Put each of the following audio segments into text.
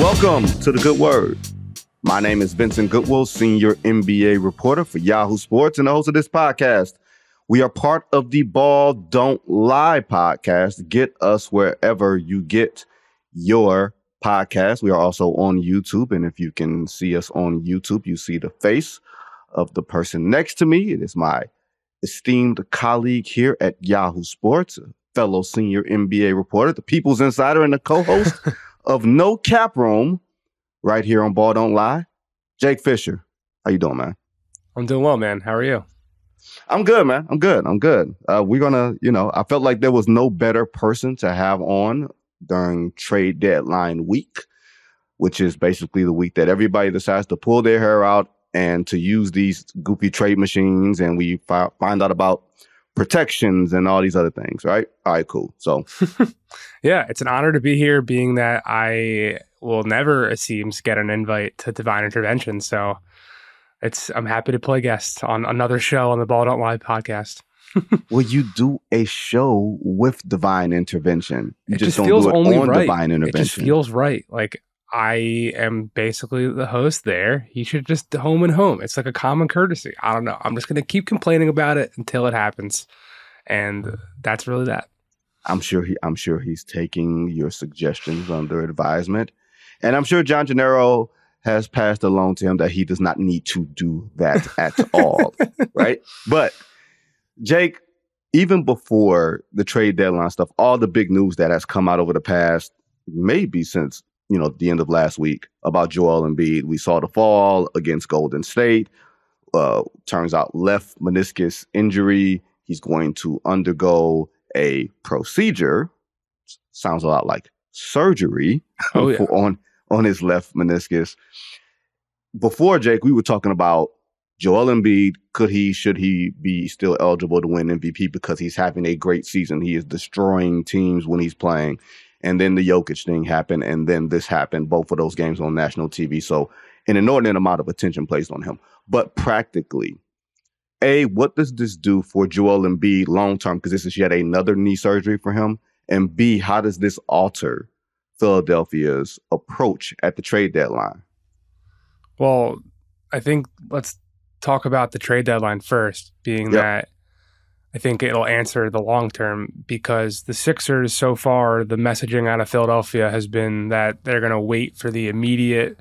Welcome to The Good Word. My name is Vincent Goodwill, senior NBA reporter for Yahoo Sports and the host of this podcast. We are part of the Ball Don't Lie podcast. Get us wherever you get your podcast. We are also on YouTube, and if you can see us on YouTube, you see the face of the person next to me. It is my esteemed colleague here at Yahoo Sports, a fellow senior NBA reporter, the People's Insider, and the co-host of No Cap Room right here on Ball Don't Lie, Jake Fischer. How you doing, man? I'm doing well, man. How are you? I'm good, man. I'm good. We're going to, I felt like there was no better person to have on during trade deadline week, which is basically the week that everybody decides to pull their hair out and to use these goofy trade machines, and we find out about protections and all these other things, right? All right, cool. So, yeah, it's an honor to be here, being that I will never, it seems, get an invite to Divine Intervention. So I'm happy to play guest on another show on the Ball Don't Lie podcast. Will you do a show with Divine Intervention? You just don't feels do it only on right. Divine Intervention. It just feels right. Like, I am basically the host there. He should just home and home. It's like a common courtesy. I don't know. I'm just going to keep complaining about it until it happens. And that's really that. I'm sure he's taking your suggestions under advisement. And I'm sure John Gennaro has passed along to him that he does not need to do that at all. Right? But Jake, even before the trade deadline stuff, all the big news that has come out over the past, maybe since the end of last week about Joel Embiid. We saw the fall against Golden State. Turns out left meniscus injury. He's going to undergo a procedure. Sounds a lot like surgery on his left meniscus. Before, Jake, we were talking about Joel Embiid. Should he be still eligible to win MVP because he's having a great season? He is destroying teams when he's playing. And then the Jokic thing happened, and then this happened, both of those games on national TV. So an inordinate amount of attention placed on him. But practically, A, what does this do for Joel Embiid long-term? Because this is yet another knee surgery for him. And B, how does this alter Philadelphia's approach at the trade deadline? Well, I think let's talk about the trade deadline first, being that I think it'll answer the long term, because the Sixers so far, the messaging out of Philadelphia has been that they're going to wait for the immediate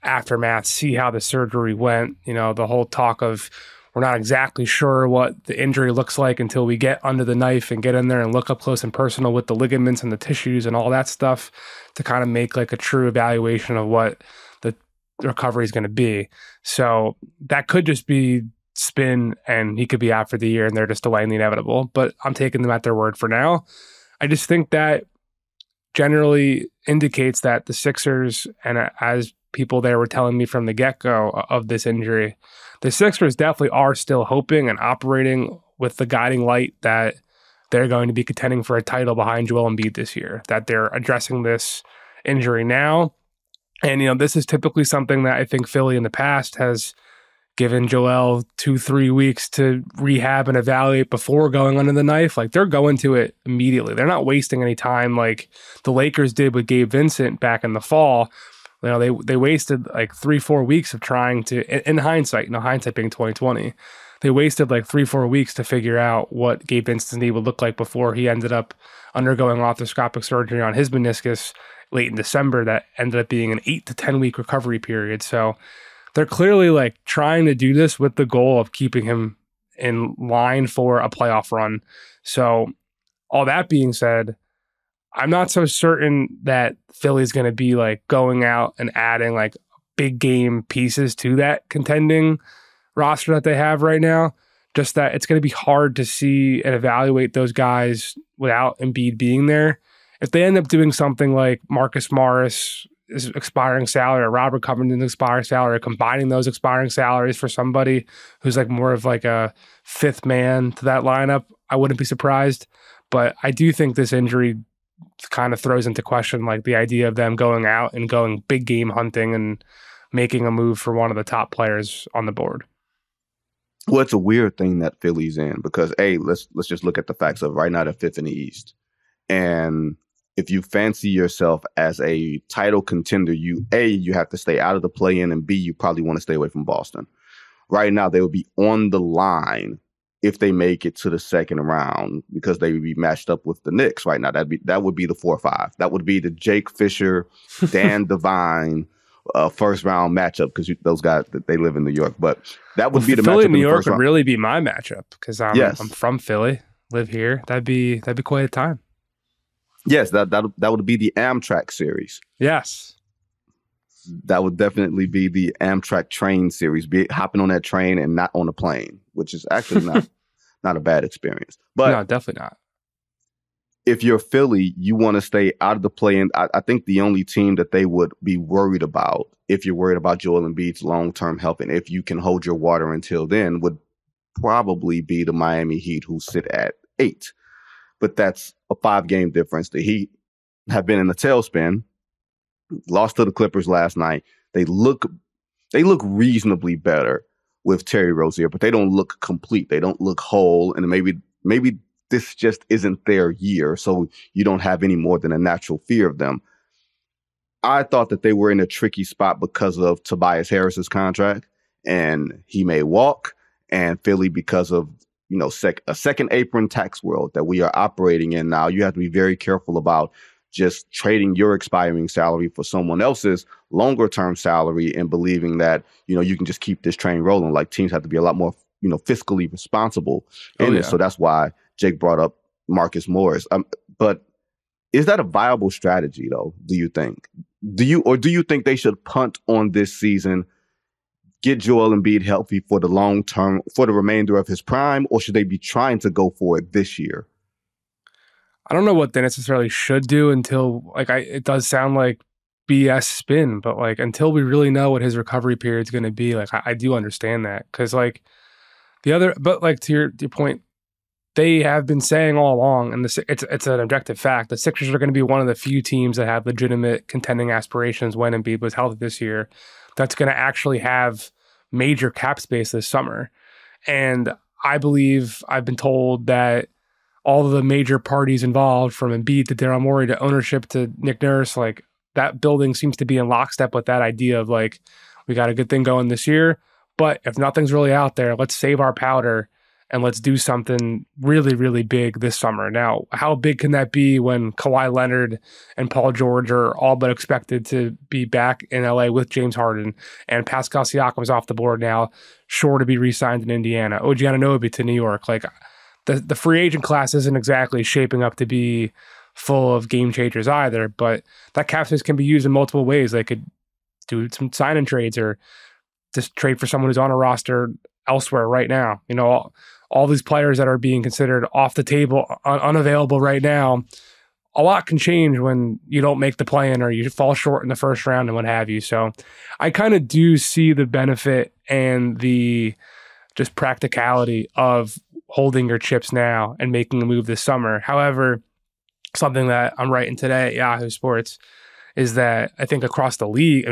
aftermath, see how the surgery went. The whole talk of we're not exactly sure what the injury looks like until we get under the knife and get in there and look up close and personal with the ligaments and the tissues and all that stuff to kind of make like a true evaluation of what the recovery is going to be. So that could just be spin, and he could be out for the year and they're just delaying the inevitable, but I'm taking them at their word for now. I just think that generally indicates that the Sixers, and as people there were telling me from the get-go of this injury, the Sixers definitely are still hoping and operating with the guiding light that they're going to be contending for a title behind Joel Embiid this year, that they're addressing this injury now. And, this is typically something that I think Philly in the past has given Joel 2-3 weeks to rehab and evaluate before going under the knife. Like, they're going to it immediately. They're not wasting any time like the Lakers did with Gabe Vincent back in the fall. They wasted like 3-4 weeks of trying to, in hindsight, hindsight being 2020, they wasted like 3-4 weeks to figure out what Gabe Vincent's knee would look like before he ended up undergoing arthroscopic surgery on his meniscus late in December that ended up being an 8 to 10 week recovery period. So they're clearly like trying to do this with the goal of keeping him in line for a playoff run. So all that being said, I'm not so certain that Philly's going to be like going out and adding like big game pieces to that contending roster that they have right now. Just that it's going to be hard to see and evaluate those guys without Embiid being there. If they end up doing something like Marcus Morris is expiring salary or Robert Covington's expiring salary, or combining those expiring salaries for somebody who's like more of like a fifth man to that lineup, I wouldn't be surprised. But I do think this injury kind of throws into question like the idea of them going out and going big game hunting and making a move for one of the top players on the board. Well, it's a weird thing that Philly's in because let's just look at the facts of right now they're fifth in the East. And if you fancy yourself as a title contender, you have to stay out of the play-in, and B, you probably want to stay away from Boston. Right now, they would be on the line if they make it to the second round, because they would be matched up with the Knicks right now. That would be the 4-5. That would be the Jake Fischer, Dan Devine first round matchup, because those guys, they live in New York. But that would be the Philly matchup. In New York would really be my matchup, because I'm from Philly, live here. That'd be quite a time. Yes, that would be the Amtrak series. Yes. That would definitely be the Amtrak train series, be hopping on that train and not on a plane, which is actually not a bad experience. But no, definitely not. If you're Philly, you want to stay out of the play-in. I think the only team that they would be worried about, if you're worried about Joel Embiid's long-term health, and if you can hold your water until then, would probably be the Miami Heat, who sit at 8. But that's a 5-game difference. The Heat have been in a tailspin. Lost to the Clippers last night. They look reasonably better with Terry Rozier, but they don't look complete. They don't look whole, and maybe this just isn't their year, so you don't have any more than a natural fear of them. I thought that they were in a tricky spot because of Tobias Harris's contract, and he may walk, and Philly, because of a second apron tax world that we are operating in now, you have to be very careful about just trading your expiring salary for someone else's longer term salary and believing that, you can just keep this train rolling. Like, teams have to be a lot more, fiscally responsible in it. So that's why Jake brought up Marcus Morris. But is that a viable strategy though? Do you think? Do you think they should punt on this season, get Joel Embiid healthy for the long term, for the remainder of his prime, or should they be trying to go for it this year? I don't know what they necessarily should do until, it does sound like BS spin, but until we really know what his recovery period is going to be, I do understand that, because to your point, they have been saying all along, and it's an objective fact, the Sixers are going to be one of the few teams that have legitimate contending aspirations when Embiid was healthy this year, that's going to actually have major cap space this summer. And I believe I've been told that all of the major parties involved, from Embiid to Daryl Morey to ownership to Nick Nurse, that building seems to be in lockstep with that idea of we got a good thing going this year, but if nothing's really out there, let's save our powder and let's do something really, really big this summer. Now, how big can that be when Kawhi Leonard and Paul George are all but expected to be back in LA with James Harden, and Pascal Siakam's off the board now, sure to be re-signed in Indiana, OG Anunoby to New York. The free agent class isn't exactly shaping up to be full of game changers either, but that cap space can be used in multiple ways. They could do some sign-in trades, or just trade for someone who's on a roster elsewhere right now. All these players that are being considered off the table, unavailable right now, a lot can change when you don't make the play-in or you fall short in the first round and what have you. So I kind of do see the benefit and the just practicality of holding your chips now and making a move this summer. However, something that I'm writing today at Yahoo Sports is that I think across the league,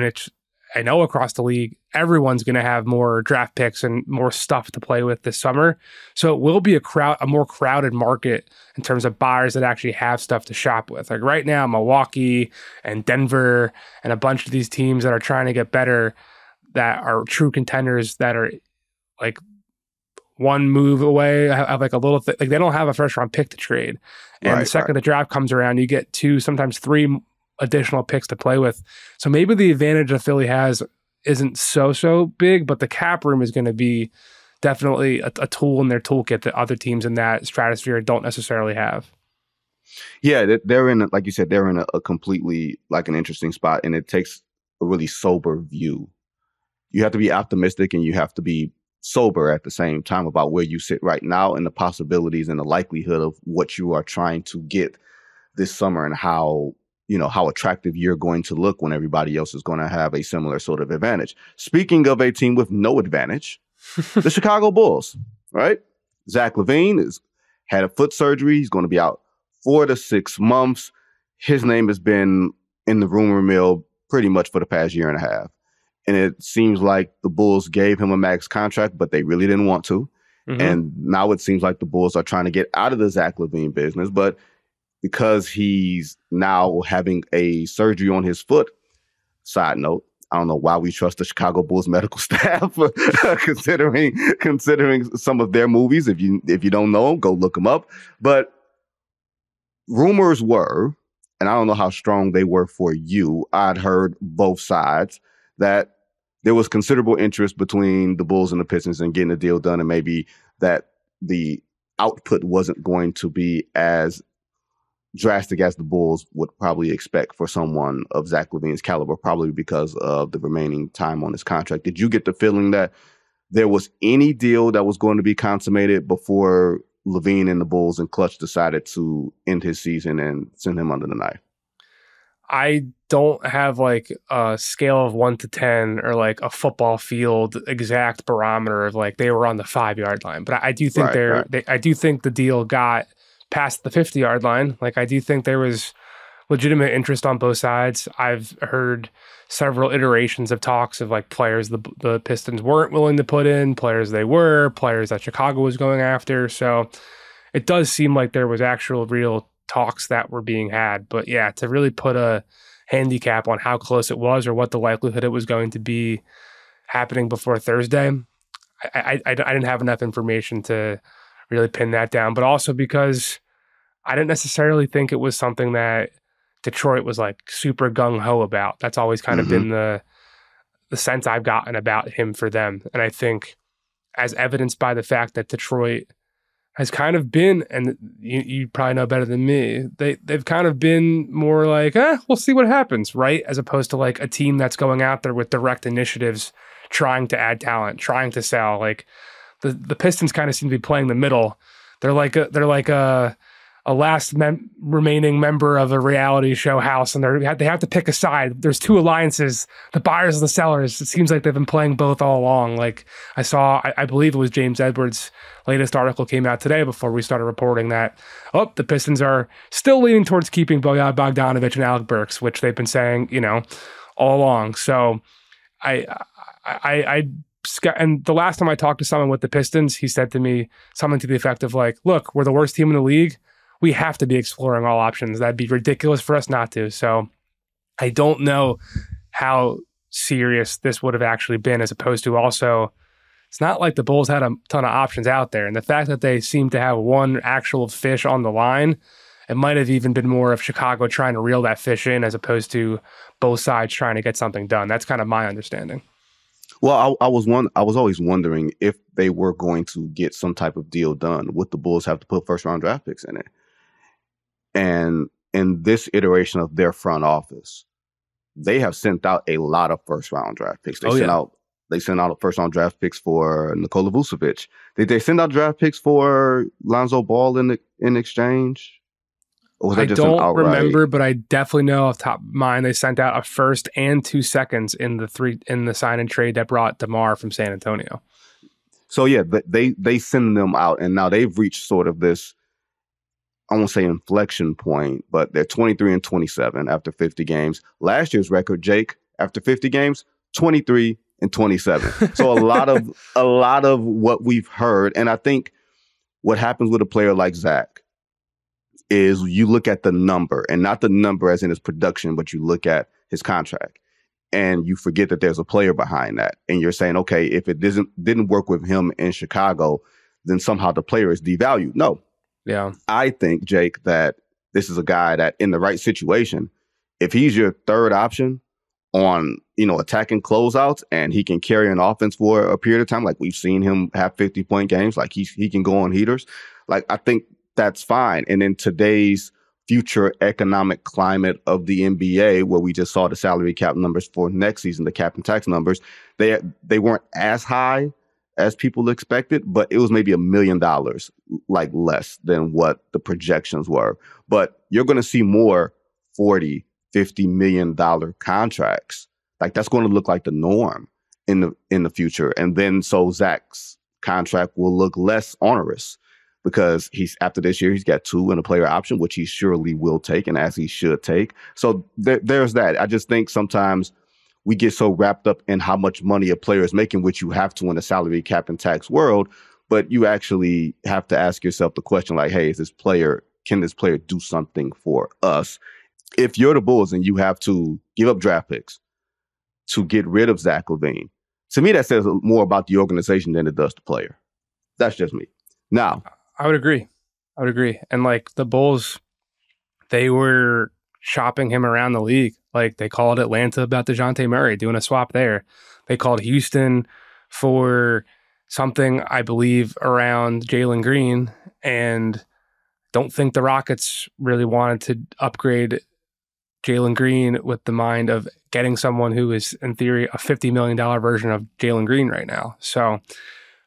across the league, everyone's going to have more draft picks and more stuff to play with this summer. So it will be a more crowded market in terms of buyers that actually have stuff to shop with. Right now, Milwaukee and Denver and a bunch of these teams that are trying to get better, that are true contenders, that are one move away, have a little they don't have a first round pick to trade. And the second the draft comes around, you get 2, sometimes 3 additional picks to play with. So maybe the advantage that Philly has isn't so big, but the cap room is going to be definitely a tool in their toolkit that other teams in that stratosphere don't necessarily have. Yeah, they're in, like you said, they're in a completely an interesting spot, and it takes a really sober view. You have to be optimistic and you have to be sober at the same time about where you sit right now and the possibilities and the likelihood of what you are trying to get this summer, and how attractive you're going to look when everybody else is going to have a similar sort of advantage. Speaking of a team with no advantage, the Chicago Bulls, right? Zach LaVine has had a foot surgery. He's going to be out 4 to 6 months. His name has been in the rumor mill pretty much for the past year and a half. And it seems like the Bulls gave him a max contract, but they really didn't want to. Mm-hmm. And now it seems like the Bulls are trying to get out of the Zach LaVine business. But because he's now having a surgery on his foot. Side note, I don't know why we trust the Chicago Bulls medical staff, considering some of their movies. If you don't know them, go look them up. But rumors were, and I don't know how strong they were for you, I'd heard both sides, that there was considerable interest between the Bulls and the Pistons in getting a deal done, and maybe that the output wasn't going to be as drastic as the Bulls would probably expect for someone of Zach LaVine's caliber, probably because of the remaining time on his contract. Did you get the feeling that there was any deal that was going to be consummated before LaVine and the Bulls and Clutch decided to end his season and send him under the knife? I don't have like a scale of 1 to 10 or like a football field exact barometer of like they were on the 5-yard line, but I do think I do think the deal got past the 50-yard line. Like, I do think there was legitimate interest on both sides. I've heard several iterations of talks of like players the Pistons weren't willing to put in, players they were, players that Chicago was going after. So it does seem like there was actual real talks that were being had. But yeah, to really put a handicap on how close it was or what the likelihood it was going to be happening before Thursday, I didn't have enough information to really pin that down, but also because I didn't necessarily think it was something that Detroit was like super gung-ho about. That's always kind of been the sense I've gotten about him for them. And I think as evidenced by the fact that Detroit has kind of been, and you probably know better than me, they've kind of been more like, we'll see what happens, right? As opposed to like a team that's going out there with direct initiatives, trying to add talent, trying to sell. Like, the Pistons kind of seem to be playing the middle. They're like a last remaining member of a reality show house, and they have to pick a side. There's two alliances: the buyers and the sellers. It seems like they've been playing both all along. Like, I believe it was James Edwards' latest article came out today before we started reporting that the Pistons are still leaning towards keeping Bojan Bogdanovic and Alec Burks, which they've been saying all along. So and the last time I talked to someone with the Pistons, he said to me something to the effect of like, look, we're the worst team in the league. We have to be exploring all options. That'd be ridiculous for us not to. So I don't know how serious this would have actually been, as opposed to also, it's not like the Bulls had a ton of options out there. And the fact that they seem to have one actual fish on the line, it might have even been more of Chicago trying to reel that fish in as opposed to both sides trying to get something done. That's kind of my understanding. Well, I was always wondering if they were going to get some type of deal done, would the Bulls have to put first-round draft picks in it? And in this iteration of their front office, they have sent out a lot of first-round draft picks. They sent out first-round draft picks for Nikola Vucevic. Did they send out draft picks for Lonzo Ball in exchange? Or was that just don't remember, but I definitely know off the top of mind they sent out a first and 2 seconds in the sign and trade that brought DeMar from San Antonio. So yeah, they send them out, and now they've reached sort of this, I won't say inflection point, but they're 23-27 after 50 games. Last year's record, Jake, after 50 games, 23-27. So a lot of what we've heard, and I think what happens with a player like Zach is you look at the number, and not the number as in his production, but you look at his contract, and you forget that there's a player behind that. And you're saying, okay, if it didn't work with him in Chicago, then somehow the player is devalued. No. Yeah. I think, Jake, that this is a guy that in the right situation, if he's your third option on, attacking closeouts, and he can carry an offense for a period of time, like we've seen him have 50-point games, like he can go on heaters. Like, I think that's fine. And in today's future economic climate of the NBA, where we just saw the salary cap numbers for next season, the cap and tax numbers, they weren't as high as people expected, but it was maybe $1 million like less than what the projections were. But you're going to see more $40-50 million contracts. Like, that's going to look like the norm in the future. And then so Zach's contract will look less onerous, because after this year, he's got 2 and a player option, which he surely will take, and as he should take. So there's that. I just think sometimes we get so wrapped up in how much money a player is making, which you have to in a salary cap and tax world, but you actually have to ask yourself the question like, hey, is this player can this player do something for us? If you're the Bulls and you have to give up draft picks to get rid of Zach LaVine, to me, that says more about the organization than it does the player. That's just me. Now, I would agree. And like the Bulls, they were shopping him around the league. Like they called Atlanta about Dejounte Murray, doing a swap there. They called Houston for something, I believe, around Jalen Green, and don't think the Rockets really wanted to upgrade Jalen Green with the mind of getting someone who is, in theory, a $50 million version of Jalen Green right now. So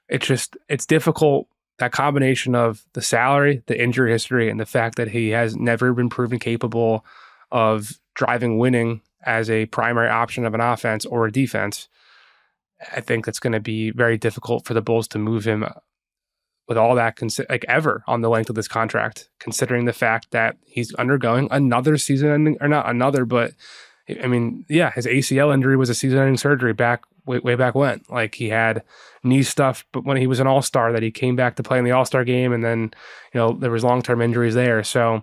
it's difficult. That combination of the salary, the injury history, and the fact that he has never been proven capable of driving winning as a primary option of an offense or a defense, I think that's going to be very difficult for the Bulls to move him with all that, ever on the length of this contract, considering the fact that he's undergoing another season-ending, or not another, but I mean, yeah, his ACL injury was a season-ending surgery way back when. Like he had knee stuff, but when he was an All-Star, that he came back to play in the All-Star game, and then there was long-term injuries there. So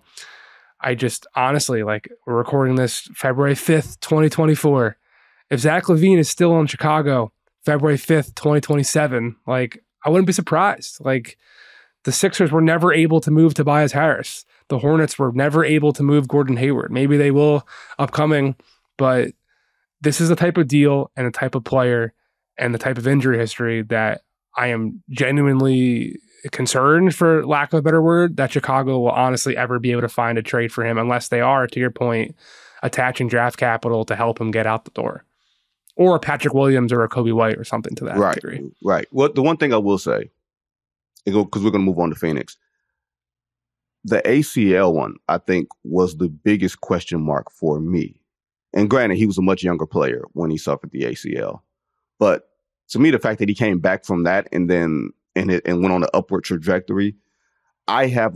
I just honestly, like, we're recording this February 5th, 2024. If Zach LaVine is still in Chicago February 5th, 2027, like, I wouldn't be surprised. Like, the Sixers were never able to move Tobias Harris. The Hornets were never able to move Gordon Hayward. Maybe they will upcoming, but this is the type of deal and the type of player and the type of injury history that I am genuinely concerned, for lack of a better word, that Chicago will honestly ever be able to find a trade for him, unless they are, to your point, attaching draft capital to help him get out the door. Or a Patrick Williams or a Kobe White or something to that degree. Right. Well, the one thing I will say, because we're going to move on to Phoenix, the ACL one, I think, was the biggest question mark for me. And granted, he was a much younger player when he suffered the ACL. But to me, the fact that he came back from that and then and went on an upward trajectory, I have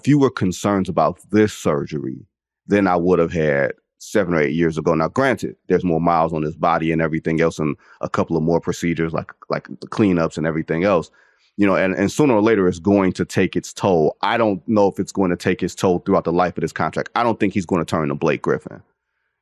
fewer concerns about this surgery than I would have had 7 or 8 years ago. Now, granted, there's more miles on his body and everything else, and a couple of more procedures like the cleanups and everything else, and sooner or later it's going to take its toll. I don't know if it's going to take its toll throughout the life of this contract. I don't think he's going to turn into Blake Griffin.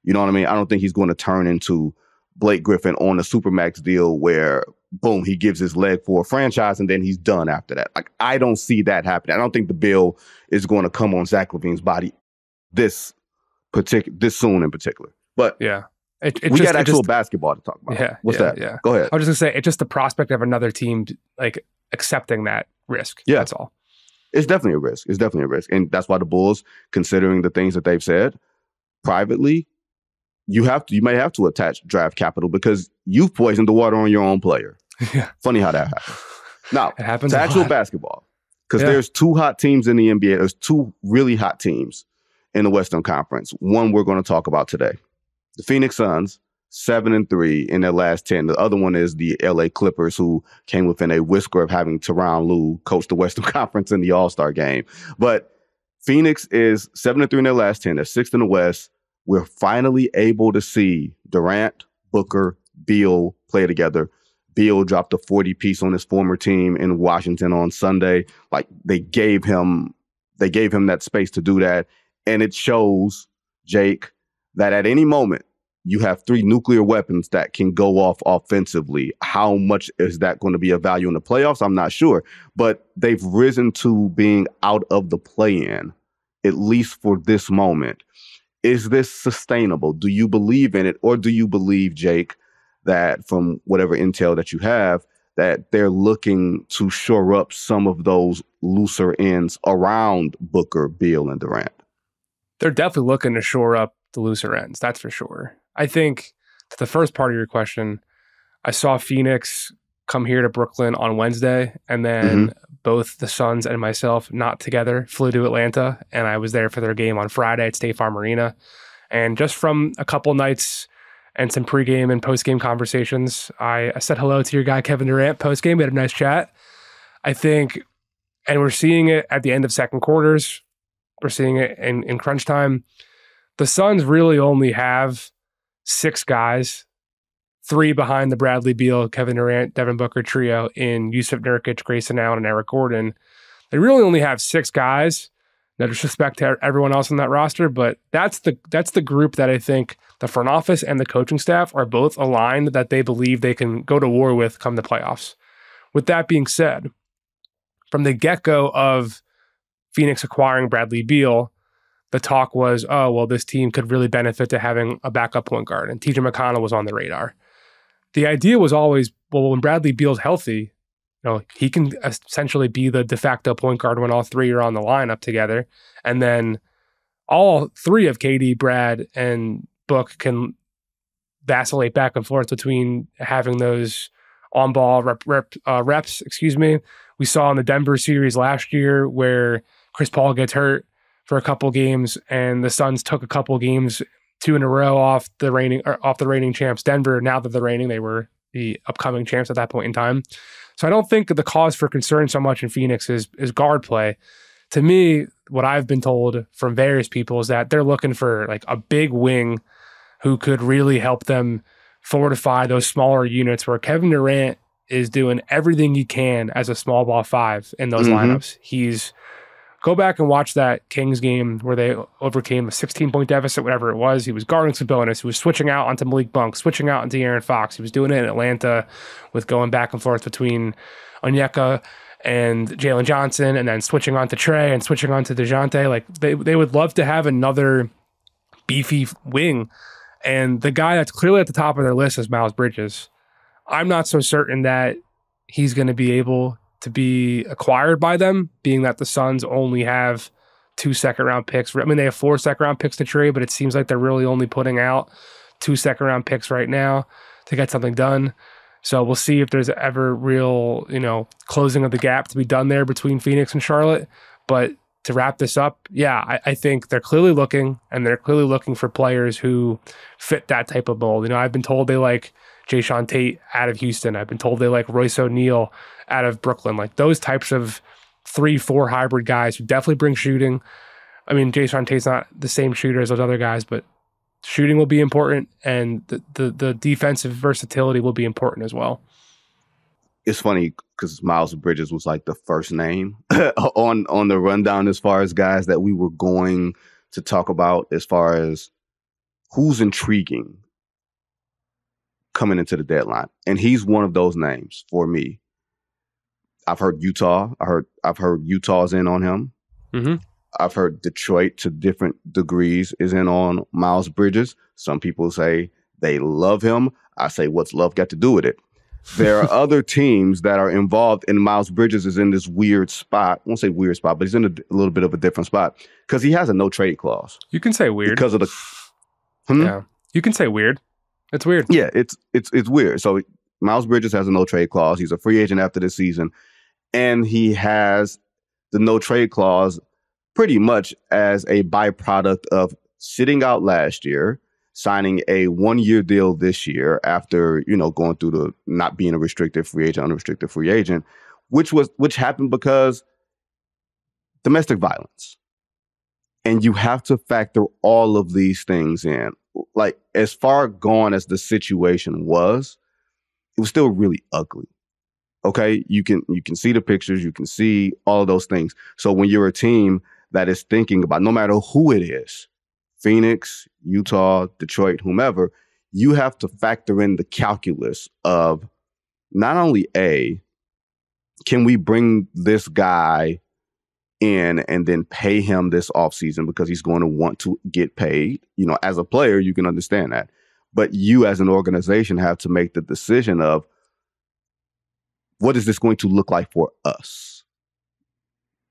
You know what I mean? I don't think he's going to turn into Blake Griffin on a Supermax deal where, boom, he gives his leg for a franchise and then he's done after that. Like, I don't see that happening. I don't think the bill is going to come on Zach LaVine's body this soon in particular. But yeah, we got actual basketball to talk about. Yeah, What's that? Yeah. Go ahead. I was just going to say, it's just the prospect of another team like accepting that risk. Yeah. That's all. It's definitely a risk. And that's why the Bulls, considering the things that they've said privately, you may have to attach draft capital because you've poisoned the water on your own player. Yeah. Funny how that happens. Now, it happens to actual basketball, because there's 2 hot teams in the NBA. There's 2 really hot teams in the Western Conference. One we're going to talk about today. The Phoenix Suns, 7-3 in their last 10. The other one is the LA Clippers, who came within a whisker of having Tyronn Lue coach the Western Conference in the All-Star game. But Phoenix is 7-3 in their last 10. They're 6th in the West. We're finally able to see Durant, Booker, Beal play together. Beal dropped a 40-piece on his former team in Washington on Sunday. Like, they gave him that space to do that. And it shows, Jake, that at any moment you have 3 nuclear weapons that can go off offensively. How much is that going to be of value in the playoffs? I'm not sure. But they've risen to being out of the play-in, at least for this moment. Is this sustainable? Do you believe in it? Or do you believe, Jake, that from whatever intel that you have, that they're looking to shore up some of those looser ends around Booker, Beal, and Durant? They're definitely looking to shore up the looser ends. That's for sure. I think, to the first part of your question, I saw Phoenix come here to Brooklyn on Wednesday, and then both the Suns and myself, not together, flew to Atlanta, and I was there for their game on Friday at State Farm Arena. And just from a couple nights and some pregame and postgame conversations, I said hello to your guy Kevin Durant postgame. We had a nice chat. I think, and we're seeing it at the end of second quarters. We're seeing it in crunch time. The Suns really only have 6 guys, 3 behind the Bradley Beal, Kevin Durant, Devin Booker trio in Yusuf Nurkic, Grayson Allen, and Eric Gordon, they really only have 6 guys. No disrespect to everyone else on that roster, but that's the group that I think the front office and the coaching staff are both aligned that they believe they can go to war with come the playoffs. With that being said, from the get-go of Phoenix acquiring Bradley Beal, the talk was, oh, well, this team could really benefit to having a backup point guard, and TJ McConnell was on the radar. The idea was always, well, when Bradley Beal's healthy, he can essentially be the de facto point guard when all 3 are on the lineup together. And then all 3 of KD, Brad, and Book can vacillate back and forth between having those on-ball reps. We saw in the Denver series last year where Chris Paul gets hurt for a couple games, and the Suns took a couple games, 2 in a row off the reigning champs Denver. Now that they're reigning, they were the upcoming champs at that point in time. So I don't think the cause for concern so much in Phoenix is guard play. To me, what I've been told from various people is that they're looking for like a big wing who could really help them fortify those smaller units where Kevin Durant is doing everything he can as a small ball 5 in those lineups. Go back and watch that Kings game where they overcame a 16-point deficit, whatever it was. He was guarding Sabonis. He was switching out onto Malik Monk, switching out onto Aaron Fox. He was doing it in Atlanta with going back and forth between Onyeka and Jalen Johnson, and then switching on to Trey and switching on to Dejounte. Like they would love to have another beefy wing. And the guy that's clearly at the top of their list is Miles Bridges. I'm not so certain that he's going to be able to be acquired by them, being that the Suns only have 2 second-round picks. I mean, they have 4 second-round picks to trade, but it seems like they're really only putting out 2 second-round picks right now to get something done. So we'll see if there's ever real, closing of the gap to be done there between Phoenix and Charlotte. But to wrap this up, I think they're clearly looking, and they're clearly looking for players who fit that type of mold. I've been told they like Jayshawn Tate out of Houston. I've been told they like Royce O'Neal out of Brooklyn. Like those types of 3-4 hybrid guys who definitely bring shooting. I mean, Jayshawn Tate's not the same shooter as those other guys, but shooting will be important, and the defensive versatility will be important as well. It's funny because Miles Bridges was like the first name on the rundown as far as guys that we were going to talk about as far as who's intriguing coming into the deadline. And he's one of those names for me. I've heard Utah. I've heard Utah's in on him. Mm-hmm. I've heard Detroit to different degrees is in on Miles Bridges. Some people say they love him. I say, what's love got to do with it? There are other teams that are involved, and Miles Bridges is in this weird spot. I won't say weird spot, but he's in a little bit of a different spot because he has a no trade clause. You can say weird because of the. Yeah, you can say weird. It's weird. Yeah, it's weird. So Miles Bridges has a no trade clause. He's a free agent after this season, and he has the no trade clause pretty much as a byproduct of sitting out last year, signing a 1-year deal this year after, going through the not being a restricted free agent, unrestricted free agent, which happened because domestic violence. And you have to factor all of these things in. Like, as far gone as the situation was, it was still really ugly. Okay? You can see the pictures, you can see all of those things. So when you're a team that is thinking about, no matter who it is, Phoenix, Utah, Detroit, whomever, you have to factor in the calculus of not only can we bring this guy in and then pay him this offseason because he's going to want to get paid. As a player, you can understand that. But you as an organization have to make the decision of what is this going to look like for us?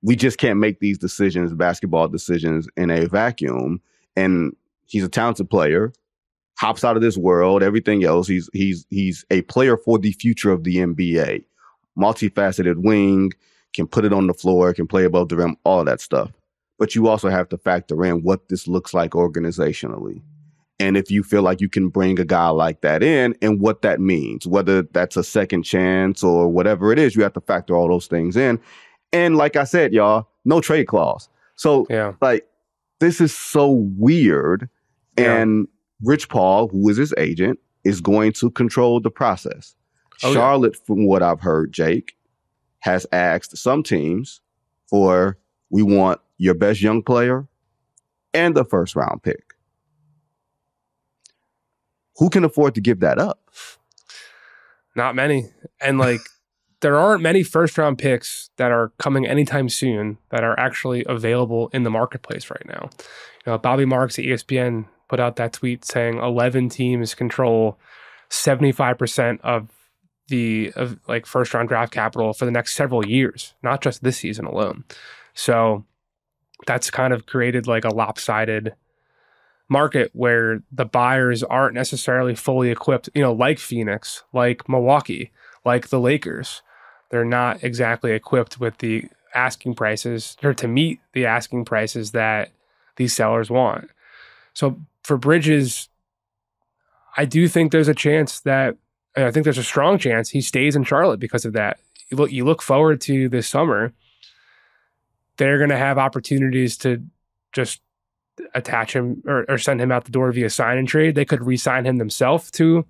We just can't make these decisions, basketball decisions, in a vacuum. And he's a talented player, hops out of this world, everything else. He's a player for the future of the NBA. Multifaceted wing, can put it on the floor, can play above the rim, all of that stuff. But you also have to factor in what this looks like organizationally. And if you feel like you can bring a guy like that in and what that means, whether that's a second chance or whatever it is, you have to factor all those things in. And like I said, y'all, no trade clause. So this is so weird. Yeah. And Rich Paul, who is his agent, is going to control the process. Charlotte, from what I've heard, Jake, has asked some teams for we want your best young player and the first round pick. Who can afford to give that up? Not many. And like, there aren't many first round picks that are coming anytime soon that are actually available in the marketplace right now. You know, Bobby Marks at ESPN put out that tweet saying 11 teams control 75% of like first round draft capital for the next several years, not just this season alone. So that's kind of created like a lopsided market where the buyers aren't necessarily fully equipped, you know, like Phoenix, like Milwaukee, like the Lakers. They're not exactly equipped with the asking prices or to meet the asking prices that these sellers want. So for Bridges, I do think there's a chance that, I think there's a strong chance he stays in Charlotte because of that. You look forward to this summer, they're going to have opportunities to just attach him or send him out the door via sign and trade. They could re-sign him themselves to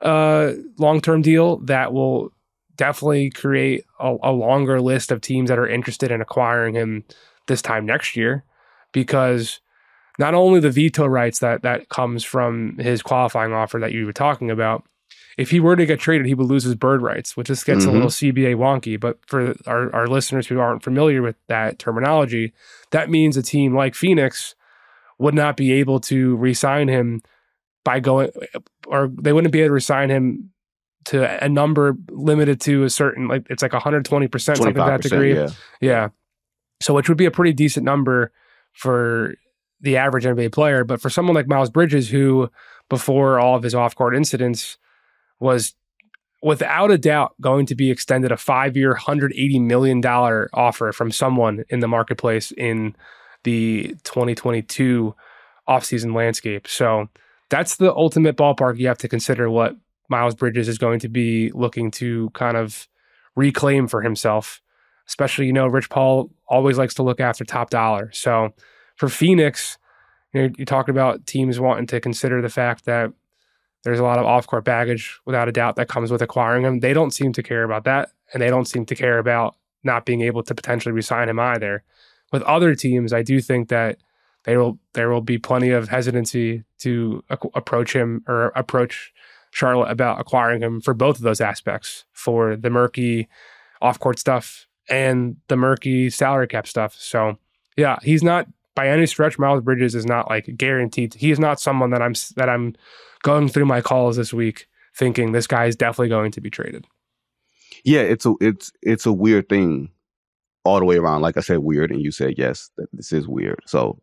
a long-term deal that will definitely create a longer list of teams that are interested in acquiring him this time next year, because not only the veto rights that comes from his qualifying offer that you were talking about, if he were to get traded, he would lose his bird rights, which just gets a little CBA wonky. But for our listeners who aren't familiar with that terminology, that means a team like Phoenix would not be able to re-sign him by going, or they wouldn't be able to re-sign him to a number limited to a certain, like it's like 120%, something to that degree. Yeah. So which would be a pretty decent number for the average NBA player. But for someone like Miles Bridges, who before all of his off-court incidents was without a doubt going to be extended a 5-year, $180 million offer from someone in the marketplace in the 2022 offseason landscape. So that's the ultimate ballpark you have to consider what Miles Bridges is going to be looking to kind of reclaim for himself. Especially, you know, Rich Paul always likes to look after top dollar. So for Phoenix, you know, you talk about teams wanting to consider the fact that there's a lot of off-court baggage, without a doubt, that comes with acquiring him. They don't seem to care about that, and they don't seem to care about not being able to potentially re-sign him either. With other teams, I do think that there will be plenty of hesitancy to approach him or approach Charlotte about acquiring him for both of those aspects, for the murky off-court stuff and the murky salary cap stuff. So, yeah, he's not by any stretch. Miles Bridges is not like guaranteed. He is not someone that I'm going through my calls this week thinking this guy is definitely going to be traded. Yeah, it's a weird thing all the way around. Like I said, weird, and you said yes, that this is weird. So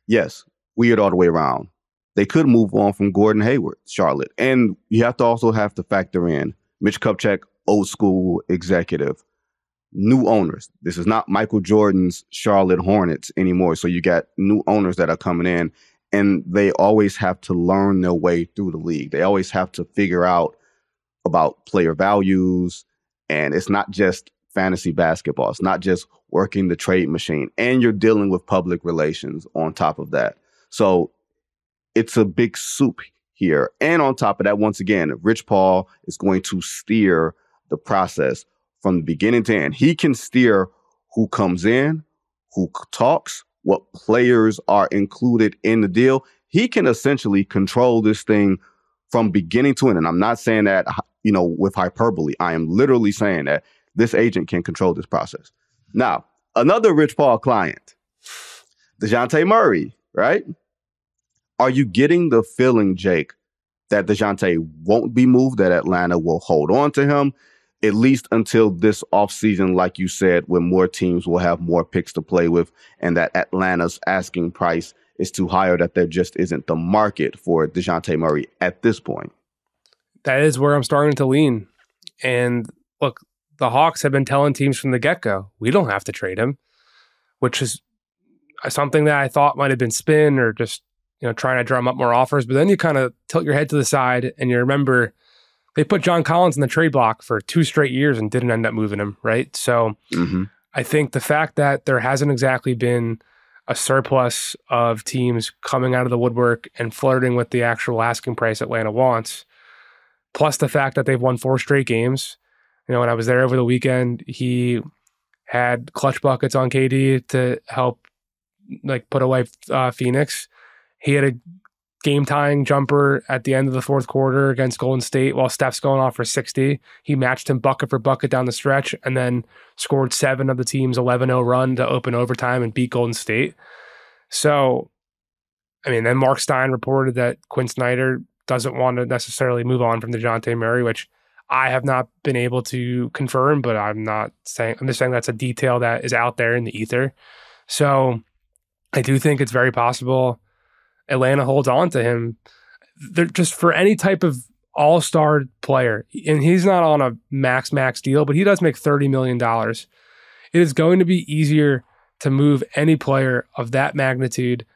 yes, weird all the way around. They could move on from Gordon Hayward, Charlotte, and you have to factor in Mitch Kupchak, old school executive, new owners. This is not Michael Jordan's Charlotte Hornets anymore. So you got new owners that are coming in, and they always have to learn their way through the league. They always have to figure out about player values, and it's not just fantasy basketball. It's not just working the trade machine, and you're dealing with public relations on top of that. So it's a big soup here. And on top of that, once again, Rich Paul is going to steer the process from the beginning to end. He can steer who comes in, who talks, what players are included in the deal. He can essentially control this thing from beginning to end. And I'm not saying that, you know, with hyperbole. I am literally saying that this agent can control this process. Now, another Rich Paul client, Dejounte Murray, right? Are you getting the feeling, Jake, that Dejounte won't be moved, that Atlanta will hold on to him, at least until this offseason, like you said, when more teams will have more picks to play with, and that Atlanta's asking price is too high, or that there just isn't the market for Dejounte Murray at this point? That is where I'm starting to lean. And look, the Hawks have been telling teams from the get-go, we don't have to trade him, which is something that I thought might have been spin or just, you know, trying to drum up more offers. But then you kind of tilt your head to the side and you remember they put John Collins in the trade block for 2 straight years and didn't end up moving him, right? So I think the fact that there hasn't exactly been a surplus of teams coming out of the woodwork and flirting with the actual asking price Atlanta wants, plus the fact that they've won 4 straight games. You know, when I was there over the weekend, he had clutch buckets on KD to help put away Phoenix. He had a game-tying jumper at the end of the fourth quarter against Golden State while Steph's going off for 60. He matched him bucket for bucket down the stretch and then scored 7 of the team's 11-0 run to open overtime and beat Golden State. So, then Mark Stein reported that Quinn Snyder doesn't want to necessarily move on from Dejounte Murray, which I have not been able to confirm, but I'm just saying that's a detail that is out there in the ether. So I do think it's very possible Atlanta holds on to him. They're just for any type of all-star player, and he's not on a max deal, but he does make $30 million. It is going to be easier to move any player of that magnitude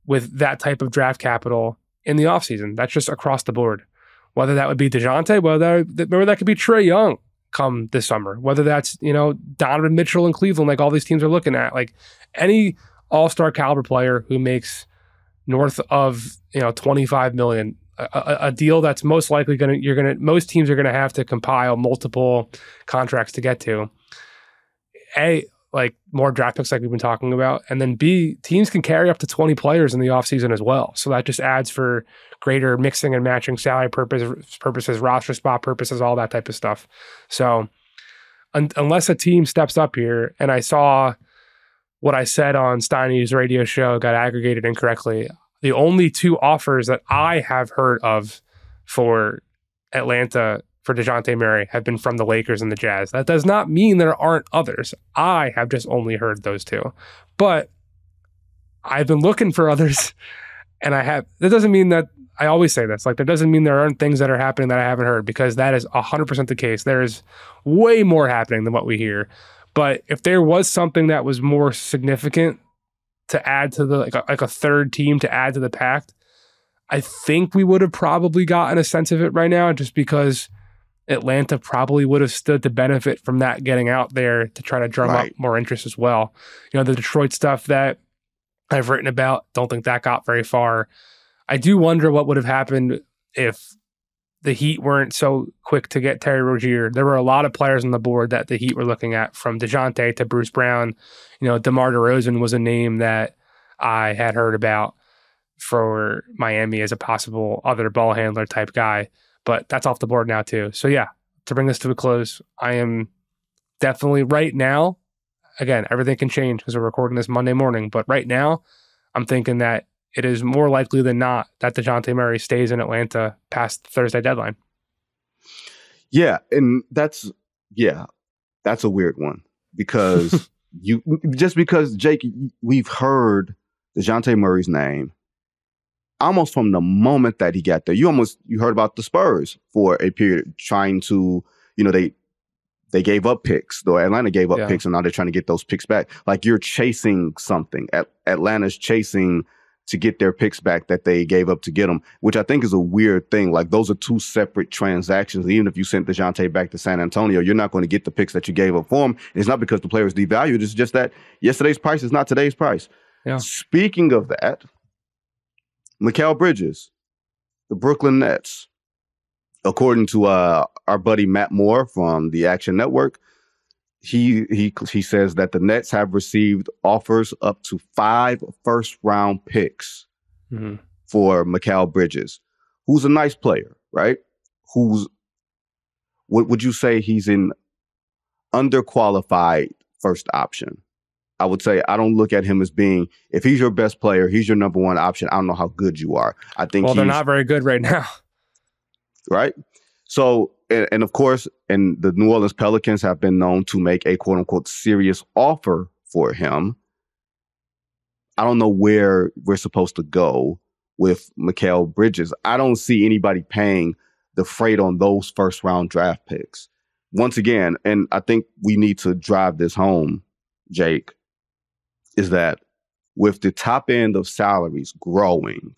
with that type of draft capital in the offseason. That's just across the board. Whether that would be Dejounte, whether that could be Trae Young come this summer, whether that's, Donovan Mitchell in Cleveland, like all these teams are looking at, like any all-star caliber player who makes north of, $25 million, a deal that's most likely most teams are going to have to compile multiple contracts to get to. A, like more draft picks like we've been talking about. And then B, teams can carry up to 20 players in the offseason as well. So that just adds for greater mixing and matching salary purposes, roster spot purposes, all that type of stuff. So unless a team steps up here, and I saw what I said on Steiny's radio show got aggregated incorrectly, the only 2 offers that I have heard of for Atlanta for Dejounte Murray have been from the Lakers and the Jazz. That does not mean there aren't others. I have just only heard those 2. But I've been looking for others, and that doesn't mean that, I always say this, that doesn't mean there aren't things that are happening that I haven't heard, because that is 100% the case. There is way more happening than what we hear. But if there was something that was more significant to add to the, like a third team to add to the pact, I think we would have probably gotten a sense of it right now, just because Atlanta probably would have stood to benefit from that getting out there to try to drum up more interest as well. The Detroit stuff that I've written about, don't think that got very far. I do wonder what would have happened if the Heat weren't so quick to get Terry Rozier. There were a lot of players on the board that the Heat were looking at, from DeJounte to Bruce Brown. DeMar DeRozan was a name that I had heard about for Miami as a possible other ball handler type guy, but that's off the board now too. So yeah, to bring this to a close, I am definitely right now, again, everything can change because we're recording this Monday morning, but right now I'm thinking that it is more likely than not that Dejounte Murray stays in Atlanta past the Thursday deadline. Yeah, and that's a weird one, because because Jake, we've heard Dejounte Murray's name almost from the moment that he got there. You heard about the Spurs for a period trying to, they gave up picks, though Atlanta gave up picks, and now they're trying to get those picks back. Like, you're chasing something. Atlanta's chasing to get their picks back that they gave up to get them, which I think is a weird thing. Like, those are 2 separate transactions. Even if you sent DeJounte back to San Antonio, you're not going to get the picks that you gave up for him. And it's not because the player is devalued. It's just that yesterday's price is not today's price. Yeah. Speaking of that, Mikal Bridges, the Brooklyn Nets, according to our buddy Matt Moore from the Action Network, he says that the Nets have received offers up to 5 first-round picks for Mikal Bridges, who's a nice player, right? What would you say he's an underqualified first option? I would say I don't look at him as being, if he's your best player, he's your number 1 option. I don't know how good you are. I think they're not very good right now. Right? So, and of course, and the New Orleans Pelicans have been known to make a quote unquote serious offer for him. I don't know where we're supposed to go with Mikal Bridges. I don't see anybody paying the freight on those first round draft picks. Once again, and I think we need to drive this home, Jake, is that with the top end of salaries growing,